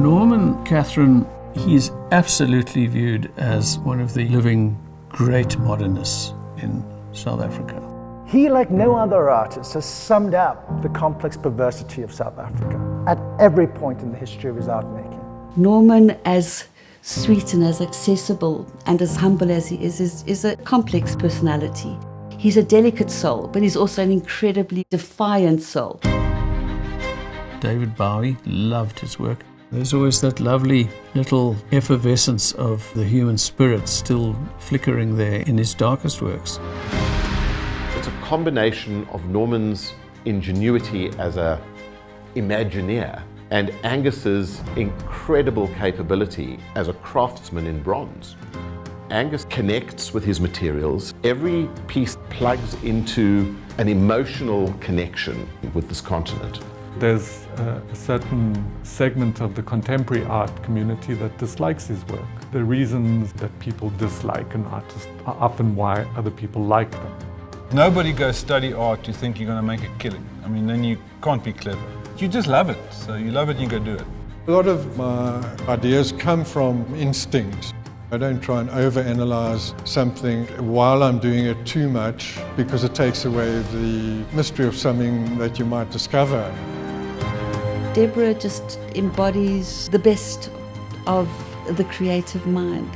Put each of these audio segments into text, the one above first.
Norman, Catherine, he's absolutely viewed as one of the living great modernists in South Africa. He, like no other artist, has summed up the complex perversity of South Africa at every point in the history of his art making. Norman, as sweet and as accessible and as humble as he is a complex personality. He's a delicate soul, but he's also an incredibly defiant soul. David Bowie loved his work. There's always that lovely little effervescence of the human spirit still flickering there in his darkest works. It's a combination of Norman's ingenuity as an Imagineer and Angus's incredible capability as a craftsman in bronze. Angus connects with his materials. Every piece plugs into an emotional connection with this continent. There's a certain segment of the contemporary art community that dislikes his work. The reasons that people dislike an artist are often why other people like them. Nobody goes study art to think you're going to make a killing. I mean, then you can't be clever. You just love it. So you love it, you go do it. A lot of my ideas come from instinct. I don't try and overanalyze something while I'm doing it too much because it takes away the mystery of something that you might discover. Deborah just embodies the best of the creative mind.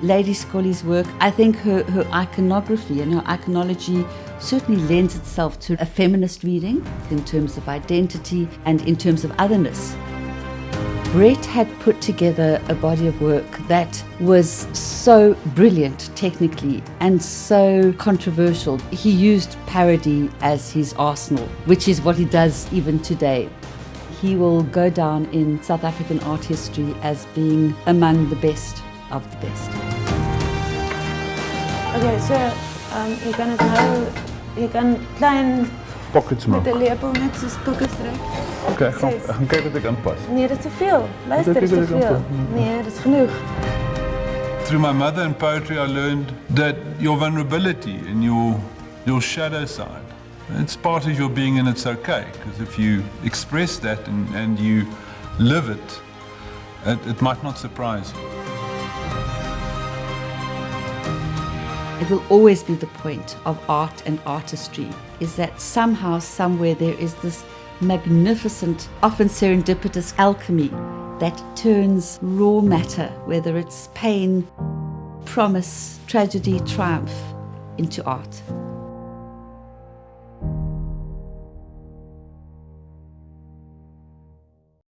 Lady Scully's work, I think her iconography and her iconology certainly lends itself to a feminist reading in terms of identity and in terms of otherness. Brett had put together a body of work that was so brilliant technically and so controversial. He used parody as his arsenal, which is what he does even today. He will go down in South African art history as being among the best of the best. Okay, so je kan het nou, je kan klein Pockets met maken. de lepel net zoals pockets trek. Oké, gaan kijken wat ik aanpas. Nee, dat is te veel. Luister, dat is te veel. Nee, dat is genoeg. Through my mother and poetry, I learned that your vulnerability and your shadow side, it's part of your being and it's okay. Because if you express that and you live it, it might not surprise you. It will always be the point of art and artistry, is that somehow, somewhere there is this magnificent, often serendipitous alchemy that turns raw matter, whether it's pain, promise, tragedy, triumph, into art.